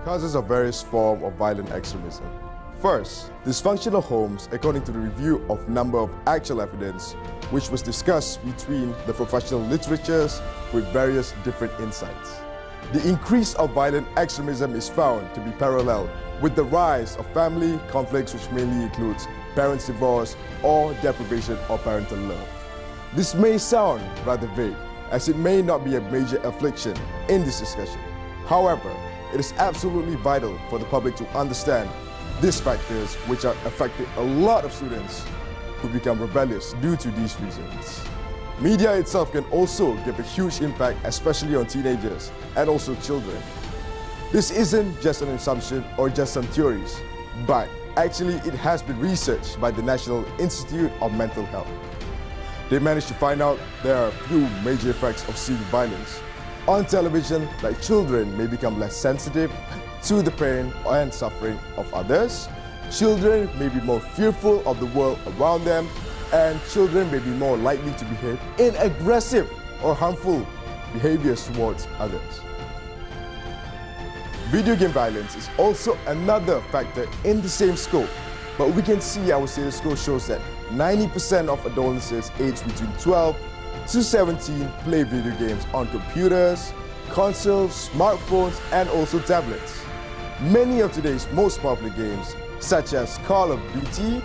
Causes of various forms of violent extremism. First, dysfunctional homes, according to the review of number of actual evidence, which was discussed between the professional literatures with various different insights. The increase of violent extremism is found to be parallel with the rise of family conflicts, which mainly includes parents' divorce or deprivation of parental love. This may sound rather vague, as it may not be a major affliction in this discussion. However, it is absolutely vital for the public to understand these factors which are affecting a lot of students who become rebellious due to these reasons. Media itself can also give a huge impact, especially on teenagers and also children. This isn't just an assumption or just some theories, but actually it has been researched by the National Institute of Mental Health. They managed to find out there are a few major effects of seeing violence. On television, like children may become less sensitive to the pain and suffering of others. Children may be more fearful of the world around them, and children may be more likely to behave in aggressive or harmful behaviors towards others. Video game violence is also another factor in the same scope, but we can see our status quo shows that 90% of adolescents aged between 12 to 17 play video games on computers, consoles, smartphones, and also tablets. Many of today's most popular games, such as Call of Duty,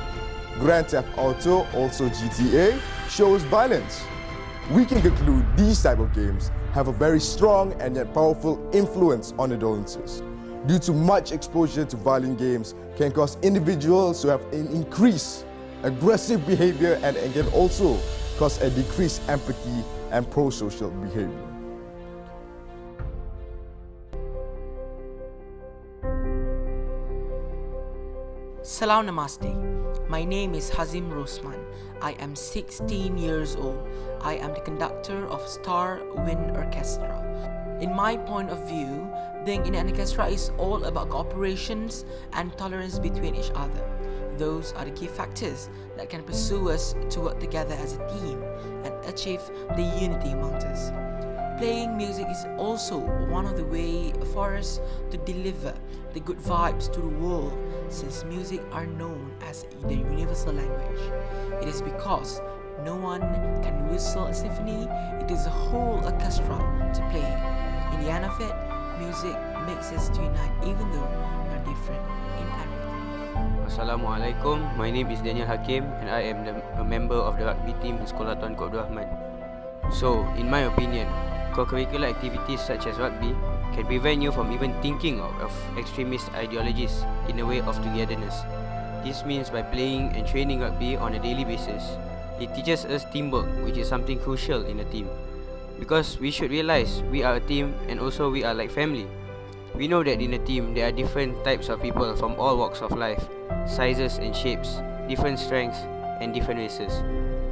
Grand Theft Auto, also GTA, shows violence. We can conclude these type of games have a very strong and yet powerful influence on adolescents. Due to much exposure to violent games can cause individuals to have an increased aggressive behavior and can also cause a decreased empathy and pro-social behavior. Salam Namaste. My name is Hashim Rosman. I am 16 years old. I am the conductor of Star Wind Orchestra. In my point of view, being in an orchestra is all about cooperations and tolerance between each other. Those are the key factors that can pursue us to work together as a team and achieve the unity among us. Playing music is also one of the ways for us to deliver the good vibes to the world, since music are known as the universal language. It is because no one can whistle a symphony, it is a whole orchestra to play. In the end of it, music makes us to unite even though we are different in everything. Assalamualaikum, my name is Daniel Hakim and I am a member of the rugby team in Sekolah Tuanku Rahman. So, in my opinion, co-curricular activities such as rugby can prevent you from even thinking of extremist ideologies in a way of togetherness. This means by playing and training rugby on a daily basis, it teaches us teamwork, which is something crucial in a team. Because we should realize we are a team and also we are like family. We know that in a team there are different types of people from all walks of life, sizes and shapes, different strengths and different races.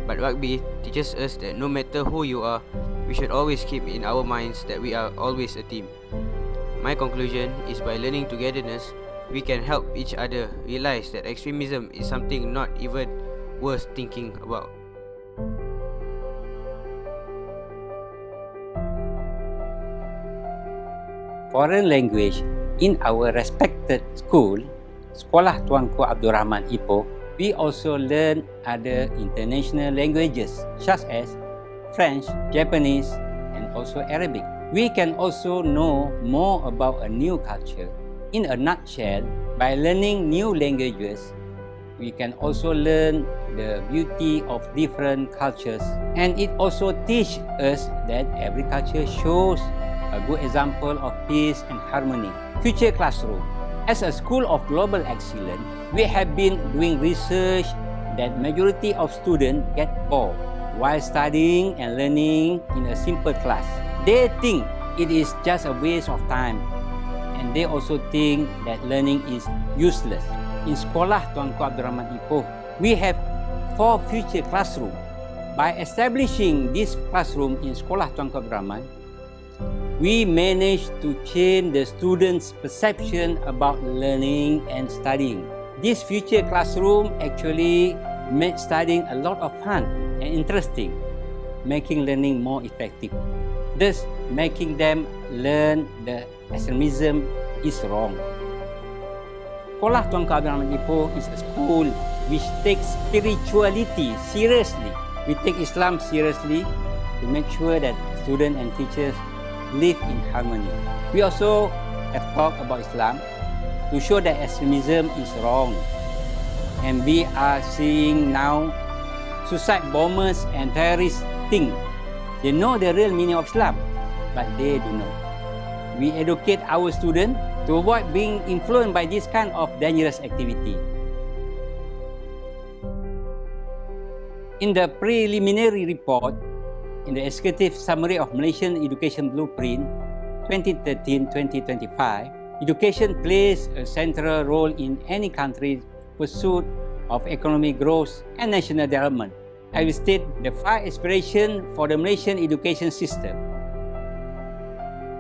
But rugby teaches us that no matter who you are, we should always keep in our minds that we are always a team. My conclusion is by learning togetherness, we can help each other realize that extremism is something not even worth thinking about. Foreign language in our respected school, Sekolah Tuanku Abdul Rahman Ipoh, we also learn other international languages such as French, Japanese, and also Arabic. We can also know more about a new culture. In a nutshell, by learning new languages, we can also learn the beauty of different cultures, and it also teaches us that every culture shows a good example of peace and harmony. Future classroom. As a school of global excellence, we have been doing research that majority of students get bored while studying and learning in a simple class. They think it is just a waste of time, and they also think that learning is useless. In Sekolah Tuanku Abdul Rahman Ipoh, we have 4 future classrooms. By establishing this classroom in Sekolah Tuanku Abdul Rahman, we managed to change the students' perception about learning and studying. This future classroom actually made studying a lot of fun and interesting, making learning more effective, thus making them learn the extremism is wrong. Sekolah Tuanku Abdul Rahman Ipoh is a school which takes spirituality seriously. We take Islam seriously to make sure that students and teachers live in harmony. We also have talked about Islam to show that extremism is wrong. And we are seeing now suicide bombers and terrorists think they know the real meaning of Islam, but they do not. We educate our students to avoid being influenced by this kind of dangerous activity. In the preliminary report, in the Executive Summary of Malaysian Education Blueprint 2013-2025, education plays a central role in any country's pursuit of economic growth and national development. I will state the 5 aspirations for the Malaysian education system.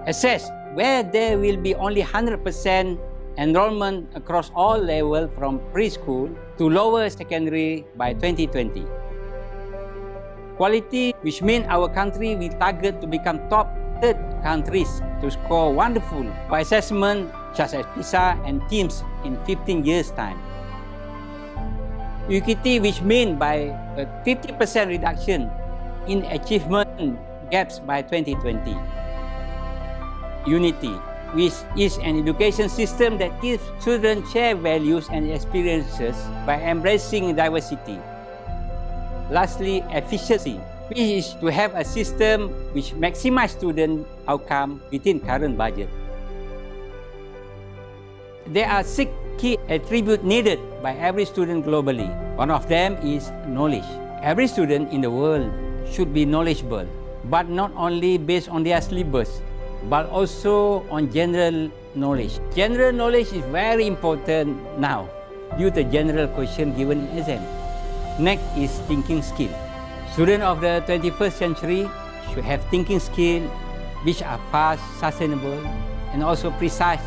Assess where there will be only 100% enrollment across all levels from preschool to lower secondary by 2020. Quality, which means our country will target to become top third countries to score wonderful by assessment such as PISA and TIMSS in 15 years' time. Equity, which means by a 50% reduction in achievement gaps by 2020. Unity, which is an education system that gives children share values and experiences by embracing diversity. Lastly, efficiency, which is to have a system which maximizes student outcome within current budget. There are 6 key attributes needed by every student globally. One of them is knowledge. Every student in the world should be knowledgeable, but not only based on their syllabus, but also on general knowledge. General knowledge is very important now due to general question given in exam. Next is thinking skill. Students of the 21st century should have thinking skill which are fast, sustainable, and also precise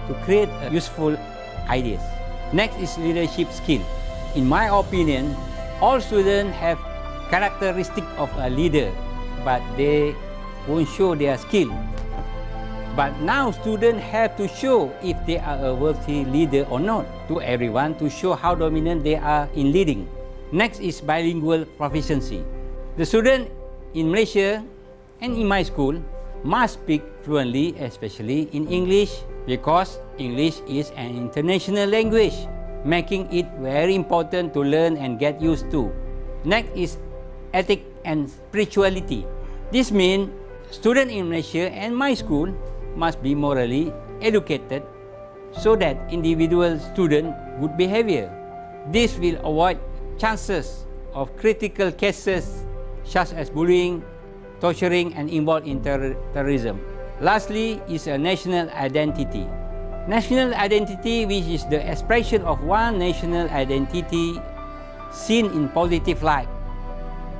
to create useful ideas. Next is leadership skill. In my opinion, all students have characteristics of a leader, but they won't show their skill. But now students have to show if they are a worthy leader or not to everyone to show how dominant they are in leading. Next is bilingual proficiency. The student in Malaysia and in my school must speak fluently, especially in English, because English is an international language, making it very important to learn and get used to. Next is ethics and spirituality. This means students in Malaysia and my school must be morally educated so that individual student good behavior. This will avoid chances of critical cases such as bullying, torturing, and involved in terrorism. Lastly is a national identity. National identity, which is the expression of one national identity seen in positive light,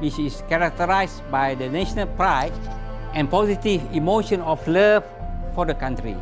which is characterized by the national pride and positive emotion of love for the country.